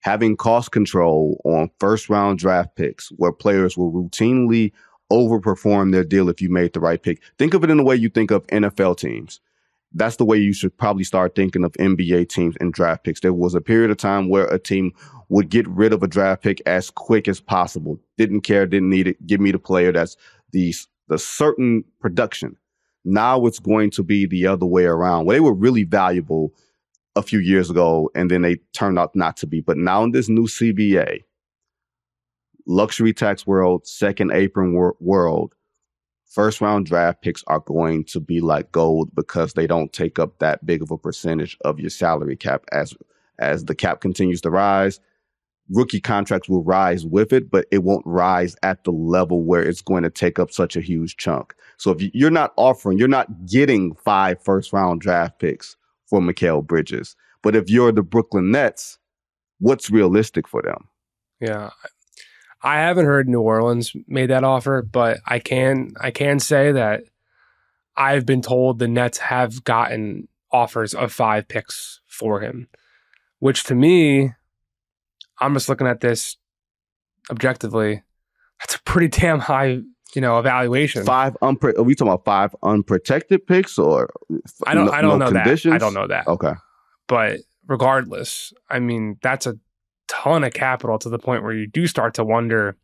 having cost control on first round draft picks where players will routinely overperform their deal if you made the right pick. Think of it in the way you think of NFL teams. That's the way you should probably start thinking of NBA teams and draft picks. There was a period of time where a team would get rid of a draft pick as quick as possible. Didn't care, didn't need it. Give me the player that's the certain production. Now it's going to be the other way around. Well, they were really valuable a few years ago, and then they turned out not to be. But now in this new CBA, luxury tax world, second apron world, first round draft picks are going to be like gold because they don't take up that big of a percentage of your salary cap. As the cap continues to rise, rookie contracts will rise with it, but it won't rise at the level where it's going to take up such a huge chunk. So if you're not getting 5 first round draft picks for Mikal Bridges. But if you're the Brooklyn Nets, what's realistic for them? Yeah. I haven't heard New Orleans made that offer, but I can say that I've been told the Nets have gotten offers of 5 picks for him, which to me, I'm just looking at this objectively. That's a pretty damn high, evaluation. Are we talking about 5 unprotected picks or I don't know conditions? that. I don't know that. Okay. But regardless, I mean, that's a ton of capital to the point where you do start to wonder,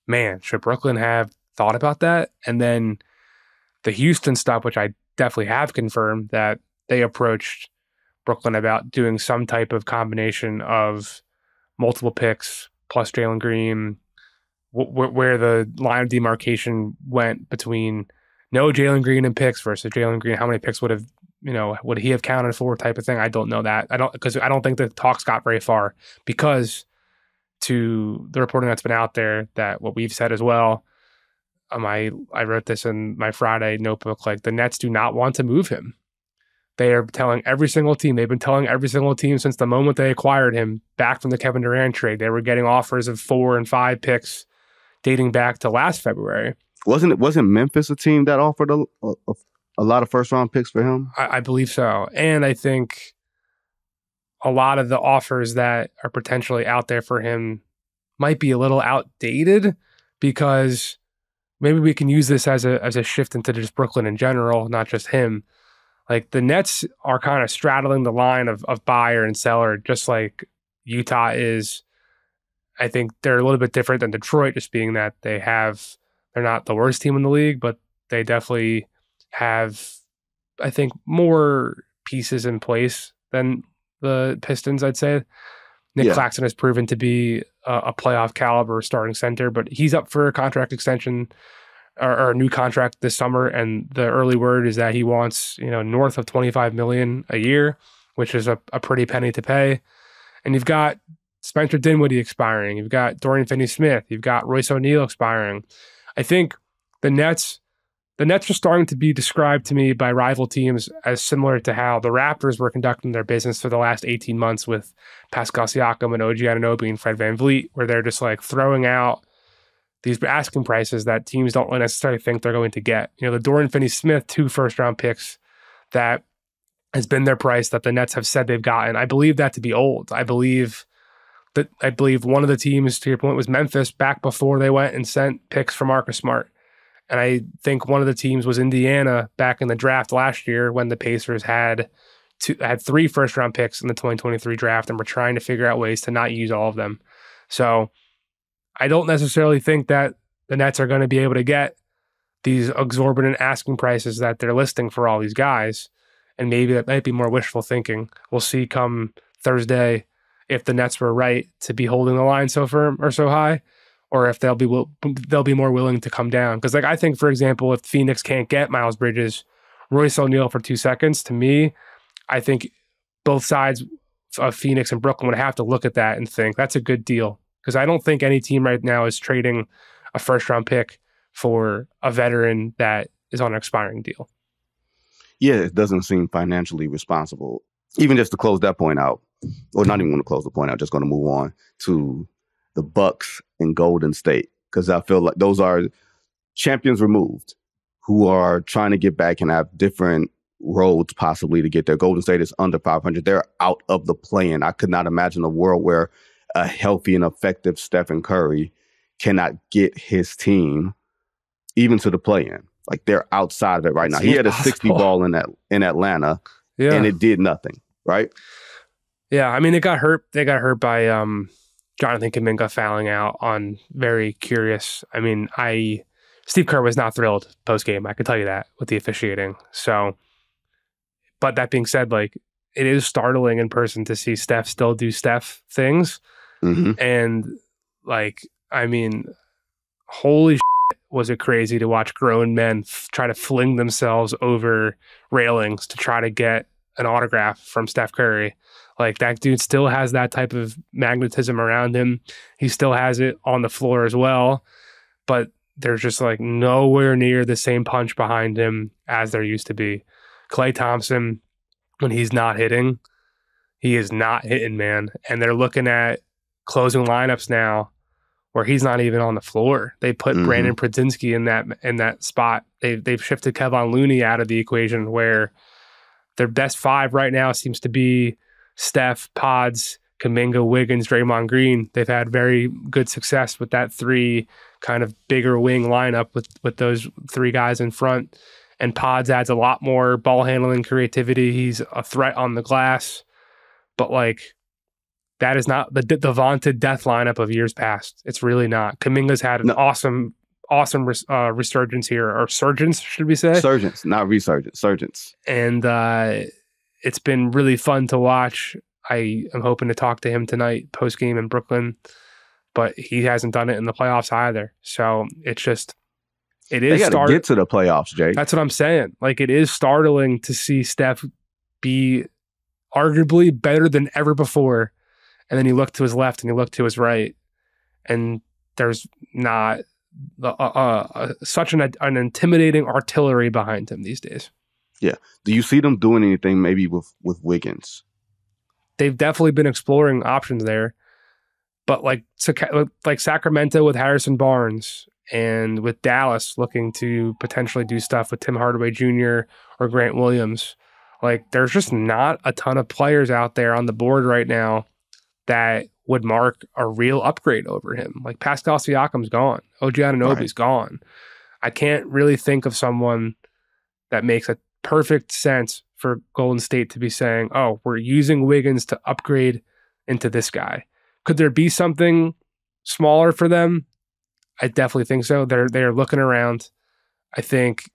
man, should Brooklyn have thought about that? And then the Houston stuff, which I definitely have confirmed that they approached Brooklyn about doing some type of combination of multiple picks plus Jalen Green, where the line of demarcation went between no Jalen Green and picks versus Jalen Green. How many picks would he have counted for type of thing? I don't know that. Because I don't think the talks got very far, because to the reporting that's been out there, that what we've said as well, I wrote this in my Friday notebook, like the Nets do not want to move him. They are telling every single team. They've been telling every single team since the moment they acquired him back from the Kevin Durant trade. They were getting offers of 4 and 5 picks dating back to last February. Wasn't Memphis a team that offered a lot of first round picks for him? I believe so. And I think a lot of the offers that are potentially out there for him might be a little outdated, because maybe we can use this as a shift into just Brooklyn in general, not just him. Like the Nets are kind of straddling the line of buyer and seller, just like Utah is. I think they're a little bit different than Detroit, just being that they're not the worst team in the league, but they definitely have, I think, more pieces in place than the Pistons, I'd say. Nick Claxton has proven to be a playoff caliber starting center, but he's up for a contract extension or a new contract this summer. And the early word is that he wants, north of $25 million a year, which is a pretty penny to pay. And you've got Spencer Dinwiddie expiring. You've got Dorian Finney-Smith. You've got Royce O'Neal expiring. I think the Nets are starting to be described to me by rival teams as similar to how the Raptors were conducting their business for the last 18 months with Pascal Siakam and OG Anunoby and Fred VanVleet, where they're just like throwing out these asking prices that teams don't necessarily think they're going to get. The Dorian Finney-Smith 2 first-round picks that has been their price that the Nets have said they've gotten. I believe that to be old. I believe one of the teams, to your point, was Memphis back before they went and sent picks for Marcus Smart. And I think one of the teams was Indiana back in the draft last year when the Pacers had 3 first-round picks in the 2023 draft and were trying to figure out ways to not use all of them. So I don't necessarily think that the Nets are going to be able to get these exorbitant asking prices that they're listing for all these guys. And maybe that might be more wishful thinking. We'll see come Thursday if the Nets were right to be holding the line so firm or so high, or if they'll be more willing to come down. Because I think, for example, if Phoenix can't get Miles Bridges, Royce O'Neal for 2 seconds, to me, I think both sides of Phoenix and Brooklyn would have to look at that and think that's a good deal. Because I don't think any team right now is trading a first-round pick for a veteran that is on an expiring deal. Yeah, it doesn't seem financially responsible. Even just to close that point out, or not even want to close the point out, just going to move on to the Bucks and Golden State, because I feel like those are champions removed who are trying to get back and have different roads possibly to get there. Golden State is under 500. They're out of the play-in. I could not imagine a world where a healthy and effective Stephen Curry cannot get his team even to the play-in. Like, they're outside of it right now. He had a 60 ball in Atlanta, and it did nothing, right? Yeah, I mean, they got hurt. They got hurt by Jonathan Kuminga fouling out on very curious. I mean, I Steve Kerr was not thrilled post-game. I can tell you that with the officiating. So, but that being said, like, it is startling in person to see Steph still do Steph things. Mm-hmm. And like, I mean, holy shit, was it crazy to watch grown men try to fling themselves over railings to try to get an autograph from Steph Curry. Like, that dude still has that type of magnetism around him. He still has it on the floor as well, but there's just like nowhere near the same punch behind him as there used to be. Klay Thompson, when he's not hitting, he is not hitting, man. And they're looking at closing lineups now where he's not even on the floor. They put Brandon Prudzinski in that spot. They've shifted Kevon Looney out of the equation, where their best five right now seems to be Steph, Pods, Kuminga, Wiggins, Draymond Green. They've had very good success with that three kind of bigger wing lineup with those three guys in front. And Pods adds a lot more ball handling creativity. He's a threat on the glass. But like, that is not the vaunted death lineup of years past. It's really not. Kuminga's had an awesome resurgence here, or surgence, should we say? Surgence, not resurgence, surgence. And it's been really fun to watch. I am hoping to talk to him tonight post-game in Brooklyn, but he hasn't done it in the playoffs either. So it's just, it is. They got to get to the playoffs, Jake. That's what I'm saying. Like, it is startling to see Steph be arguably better than ever before. And then you look to his left and you look to his right, and there's not such an intimidating artillery behind him these days. Yeah. Do you see them doing anything maybe with Wiggins? They've definitely been exploring options there, but like Sacramento with Harrison Barnes, and with Dallas looking to potentially do stuff with Tim Hardaway Jr. or Grant Williams. Like, there's just not a ton of players out there on the board right now that would mark a real upgrade over him. Like, Pascal Siakam's gone. OG Anunoby's gone. I can't really think of someone that makes a perfect sense for Golden State to be saying, oh, we're using Wiggins to upgrade into this guy. Could there be something smaller for them? I definitely think so. They're looking around. I think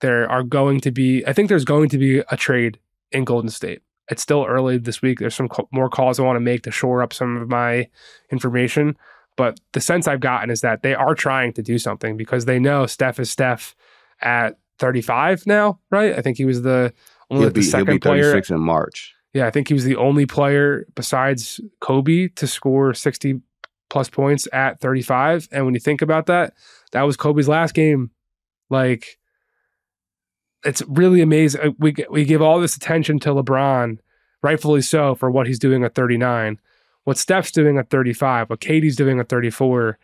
there's going to be a trade in Golden State. It's still early this week. There's some more calls I want to make to shore up some of my information. But the sense I've gotten is that they are trying to do something, because they know Steph is Steph at 35 now, right? I think he was the second player. He'll be 36 in March. Yeah, I think he was the only player besides Kobe to score 60 plus points at 35. And when you think about that, that was Kobe's last game. Like, it's really amazing. We give all this attention to LeBron, rightfully so, for what he's doing at 39. What Steph's doing at 35, what Katie's doing at 34,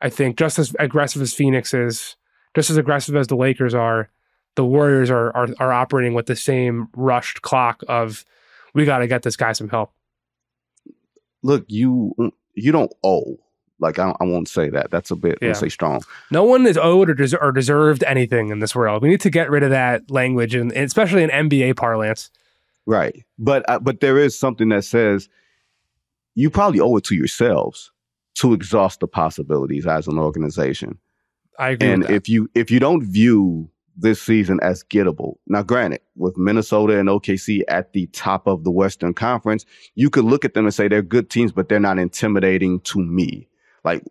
I think just as aggressive as Phoenix is, just as aggressive as the Lakers are, the Warriors are operating with the same rushed clock of, we got to get this guy some help. Look, you don't owe. Like, I won't say that. That's a bit, let's say, strong. No one is owed or deserved anything in this world. We need to get rid of that language, and especially in NBA parlance. Right. But there is something that says you probably owe it to yourselves to exhaust the possibilities as an organization. I agree and with that. if you don't view this season as gettable, now granted, with Minnesota and OKC at the top of the Western Conference, you could look at them and say they're good teams, but they're not intimidating to me. Like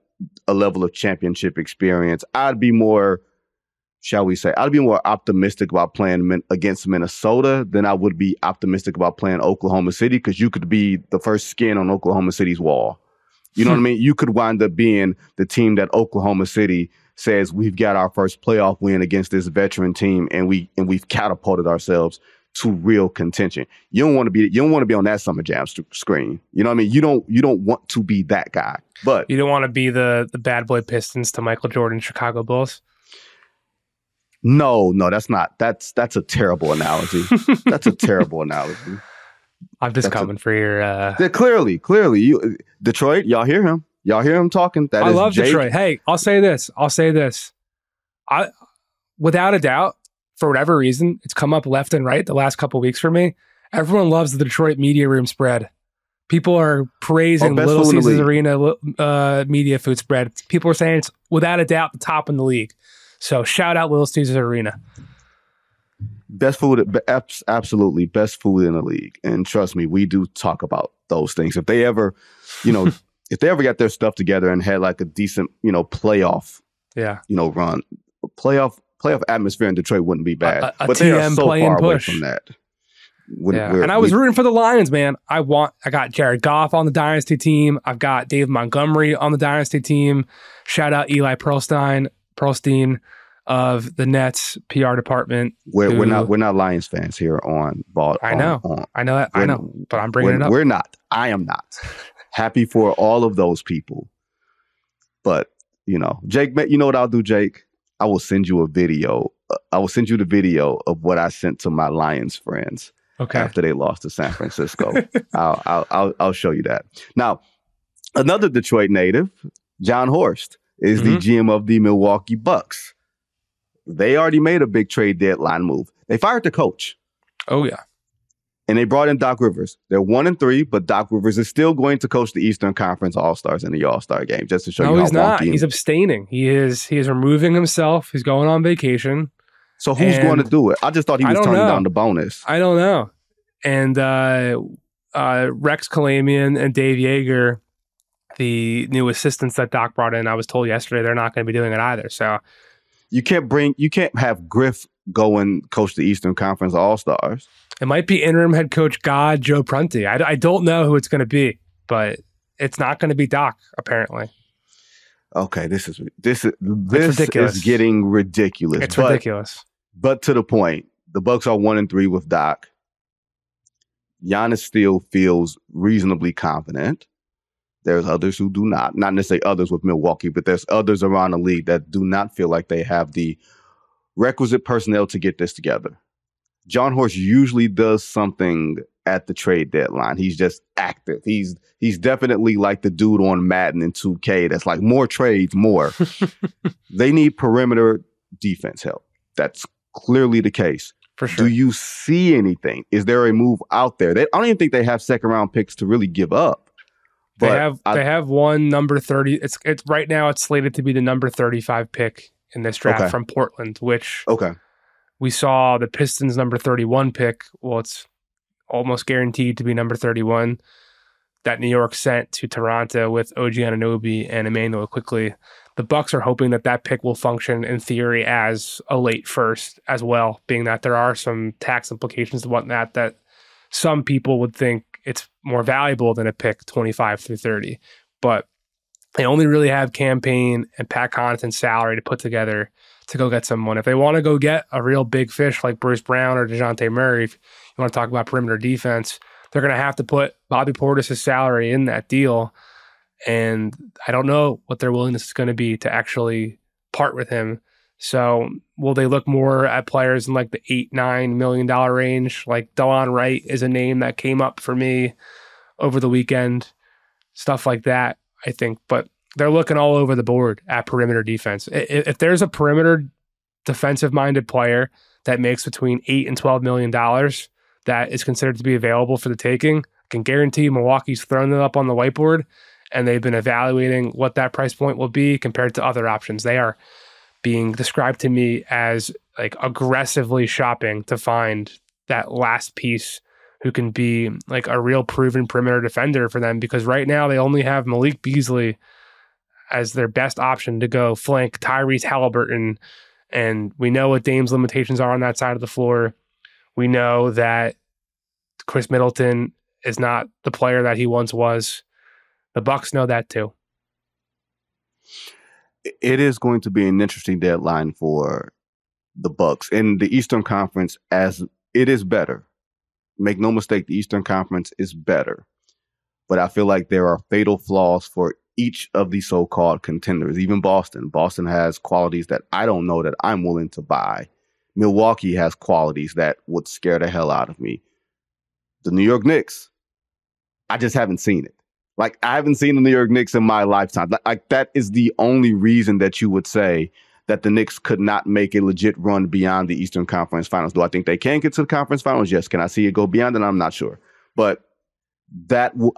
a level of championship experience. I'd be more optimistic about playing against Minnesota than I would be optimistic about playing Oklahoma City, because you could be the first skin on Oklahoma City's wall. You know what I mean? You could wind up being the team that Oklahoma City says, we've got our first playoff win against this veteran team, and we've catapulted ourselves to real contention. You don't want to be on that Summer Jam screen. You know what I mean? You don't want to be that guy. But you don't want to be the bad boy Pistons to Michael Jordan Chicago Bulls. No, that's a terrible analogy. That's a terrible analogy. I'm just coming for your clearly you Detroit, y'all hear him. Y'all hear him talking. I love Jake. Detroit. Hey, I'll say this. I without a doubt, for whatever reason, it's come up left and right the last couple of weeks for me. Everyone loves the Detroit media room spread. People are praising Little Caesars Arena media food spread. People are saying it's without a doubt the top in the league. So shout out Little Caesars Arena. Best food, absolutely best food in the league. And trust me, we do talk about those things. If they ever, if they ever got their stuff together and had like a decent, playoff, run, playoff atmosphere in Detroit wouldn't be bad. A but they are TM so play far and away push. from that. And I was rooting for the Lions, man. I got Jared Goff on the Dynasty team. I've got Dave Montgomery on the Dynasty team. Shout out Eli Pearlstein of the Nets PR department. We're not Lions fans here on ball. I know that. I know, but I'm bringing it up. We're not. I am not. Happy for all of those people, but Jake. You know what I'll do, Jake? I will send you a video. I will send you the video of what I sent to my Lions friends. Okay. After they lost to San Francisco. I'll show you that. Now, another Detroit native, John Horst, is the GM of the Milwaukee Bucks. They already made a big trade deadline move. They fired the coach. Oh, yeah. And they brought in Doc Rivers. They're 1-3, but Doc Rivers is still going to coach the Eastern Conference All-Stars in the All-Star game, just to show you how wonky. No, he's not. He's abstaining. He is removing himself. He's going on vacation. So who's going to do it? I just thought he was turning down the bonus. I don't know. And Rex Kalamian and Dave Yeager, the new assistants that Doc brought in, I was told yesterday they're not going to be doing it either. So you can't have Griff go and coach the Eastern Conference All-Stars. It might be interim head coach Joe Prunty. I don't know who it's going to be, but it's not going to be Doc apparently. Okay, this is ridiculous. Is getting ridiculous. It's ridiculous. But to the point, the Bucks are 1-3 with Doc. Giannis still feels reasonably confident. There's others who do not necessarily others with Milwaukee, but there's others around the league that do not feel like they have the requisite personnel to get this together. John Horst usually does something at the trade deadline. He's just active. He's definitely like the dude on Madden and 2K that's like more trades, more. They need perimeter defense help. That's clearly the case. For sure. Do you see anything? Is there a move out there? I don't even think they have second round picks to really give up. But they have one number 30. It's right now it's slated to be the number 35 pick in this draft from Portland, which we saw the Pistons number 31 pick. Well, it's almost guaranteed to be number 31 that New York sent to Toronto with OG Anunoby and Emmanuel Quickley. The Bucks are hoping that pick will function in theory as a late first as well, being that there are some tax implications and whatnot that some people would think it's more valuable than a pick 25 through 30. But they only really have campaign and Pat Connaughton's salary to put together to go get someone. If they want to go get a real big fish like Bruce Brown or Dejounte Murray, if you want to talk about perimeter defense, they're going to have to put Bobby Portis' salary in that deal. And I don't know what their willingness is going to be to actually part with him. So will they look more at players in like the $8-9 million range? Like Delon Wright is a name that came up for me over the weekend. Stuff like that, I think. But they're looking all over the board at perimeter defense. If there's a perimeter defensive-minded player that makes between $8 and $12 million that is considered to be available for the taking, I can guarantee Milwaukee's thrown it up on the whiteboard, and they've been evaluating what that price point will be compared to other options. They are being described to me as like aggressively shopping to find that last piece who can be like a real proven perimeter defender for them, because right now they only have Malik Beasley as their best option to go flank Tyrese Halliburton. And we know what Dame's limitations are on that side of the floor. We know that Chris Middleton is not the player that he once was. The Bucks know that too. It is going to be an interesting deadline for the Bucks. In the Eastern Conference, as it is better. Make no mistake, the Eastern Conference is better. But I feel like there are fatal flaws for each of the so-called contenders. Even Boston. Boston has qualities that I don't know that I'm willing to buy. Milwaukee has qualities that would scare the hell out of me. The New York Knicks, I just haven't seen it. Like, I haven't seen the New York Knicks in my lifetime. Like, that is the only reason that you would say that the Knicks could not make a legit run beyond the Eastern Conference Finals. Do I think they can get to the Conference Finals? Yes. Can I see it go beyond it? I'm not sure. But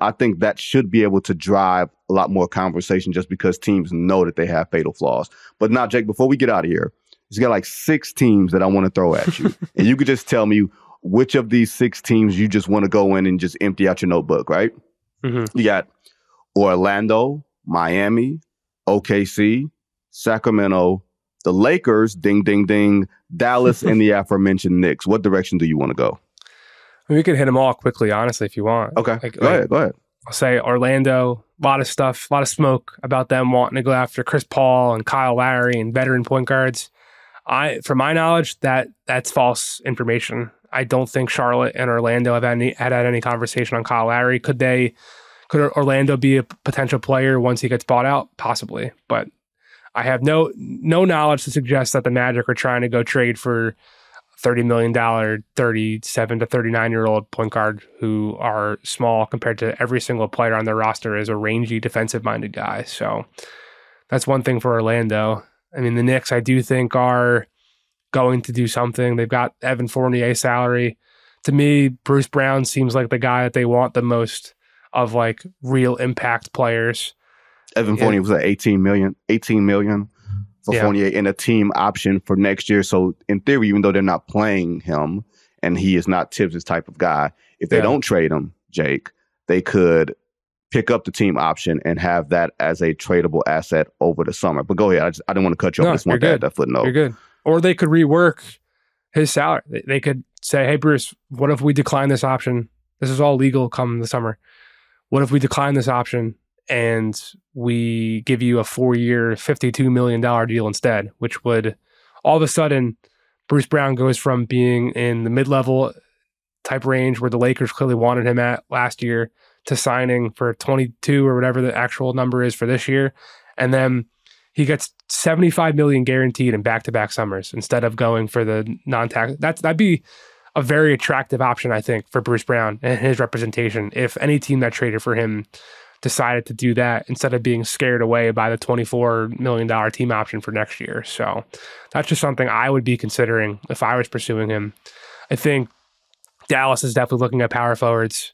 I think that should be able to drive a lot more conversation just because teams know that they have fatal flaws. But now, Jake, before we get out of here, It's got like 6 teams that I want to throw at you. And you could just tell me which of these 6 teams you just want to go in and just empty out your notebook, right? Mm-hmm. You got Orlando, Miami, OKC, Sacramento, the Lakers, ding, ding, ding, Dallas, and the aforementioned Knicks. What direction do you want to go? We could hit them all quickly, honestly, if you want. Okay, go ahead. I'll say Orlando, a lot of stuff, a lot of smoke about them wanting to go after Chris Paul and Kyle Lowry and veteran point guards. From my knowledge, that's false information. I don't think Charlotte and Orlando have had any conversation on Kyle Lowry. Could Orlando be a potential player once he gets bought out? Possibly, but I have no knowledge to suggest that the Magic are trying to go trade for $30 million, 37 to 39-year-old point guard who are small compared to every single player on their roster is a rangy defensive-minded guy. So that's one thing for Orlando. I mean, the Knicks, I do think, are going to do something. They've got Evan Fournier's salary. To me, Bruce Brown seems like the guy that they want the most of like real impact players. Evan Fournier was at $18 million for Fournier and a team option for next year. So in theory, even though they're not playing him and he is not Tibbs' type of guy, if they don't trade him, Jake, they could pick up the team option and have that as a tradable asset over the summer. But go ahead. I didn't want to cut you off. I just want to add that footnote. You're good. Or they could rework his salary. They could say, hey, Bruce, what if we decline this option? This is all legal come the summer. What if we decline this option and we give you a 4-year, $52 million deal instead, which would all of a sudden, Bruce Brown goes from being in the mid-level type range where the Lakers clearly wanted him at last year to signing for 22 or whatever the actual number is for this year. And then he gets $75 million guaranteed in back-to-back summers instead of going for the non-tax. That'd be a very attractive option, I think, for Bruce Brown and his representation. If any team that traded for him decided to do that instead of being scared away by the $24 million team option for next year. So that's just something I would be considering if I was pursuing him. I think Dallas is definitely looking at power forwards,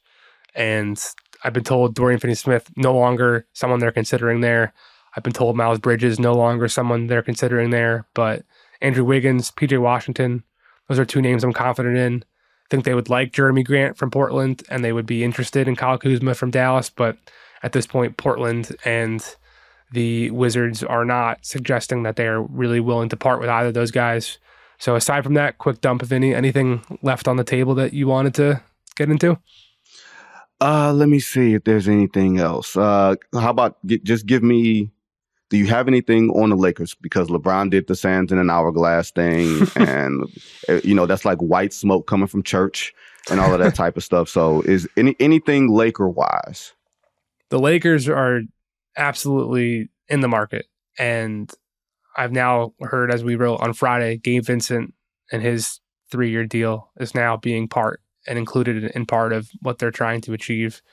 and I've been told Dorian Finney-Smith no longer someone they're considering there. I've been told Miles Bridges no longer someone they're considering there, but Andrew Wiggins, PJ Washington, those are 2 names I'm confident in. I think they would like Jeremy Grant from Portland, and they would be interested in Kyle Kuzma from Dallas, but at this point, Portland and the Wizards are not suggesting that they are really willing to part with either of those guys. So aside from that, quick dump, if anything left on the table that you wanted to get into? Let me see if there's anything else. How about just give me, do you have anything on the Lakers? Because LeBron did the sands in an hourglass thing, and that's like white smoke coming from church and all of that type of stuff. So is anything Laker-wise? The Lakers are absolutely in the market, and I've now heard, as we wrote on Friday, Gabe Vincent and his 3-year deal is now being part and included in part of what they're trying to achieve.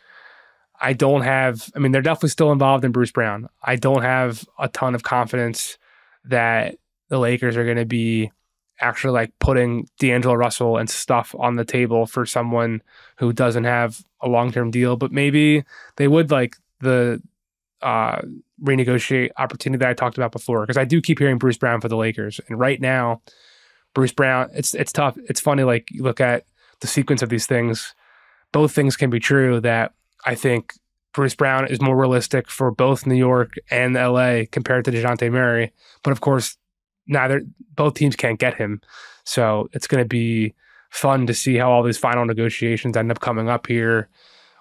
They're definitely still involved in Bruce Brown. I don't have a ton of confidence that the Lakers are going to be actually like putting D'Angelo Russell and stuff on the table for someone who doesn't have a long-term deal, but maybe they would like the renegotiate opportunity that I talked about before, because I do keep hearing Bruce Brown for the Lakers. And right now, Bruce Brown, it's tough. It's funny, like you look at the sequence of these things, both things can be true, that I think Bruce Brown is more realistic for both New York and LA compared to Dejounte Murray. But of course, both teams can't get him. So it's going to be fun to see how all these final negotiations end up coming up here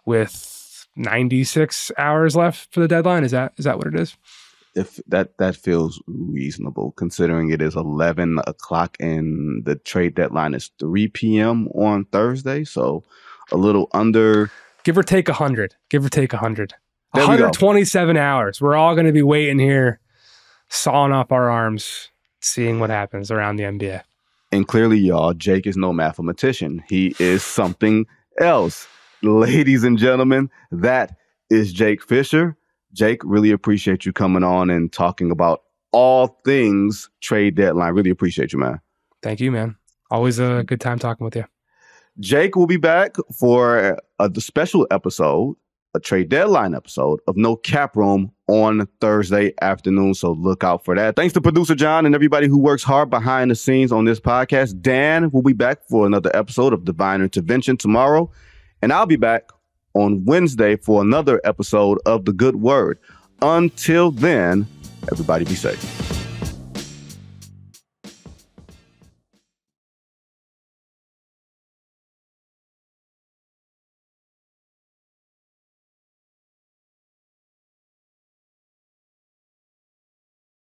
with 96 hours left for the deadline. Is that what it is? If that feels reasonable, considering it is 11 o'clock and the trade deadline is 3 p.m. on Thursday. So a little under. Give or take 100. 127 hours. We're all going to be waiting here, sawing off our arms, seeing what happens around the NBA. And clearly, y'all, Jake is no mathematician. He is something else. Ladies and gentlemen, that is Jake Fischer. Jake, really appreciate you coming on and talking about all things trade deadline. Really appreciate you, man. Thank you, man. Always a good time talking with you. Jake will be back for the special episode a trade deadline episode of No Cap Room on Thursday afternoon. So look out for that. Thanks to producer John and everybody who works hard behind the scenes on this podcast. Dan will be back for another episode of Divine Intervention tomorrow. And I'll be back on Wednesday for another episode of The Good Word. Until then, everybody be safe.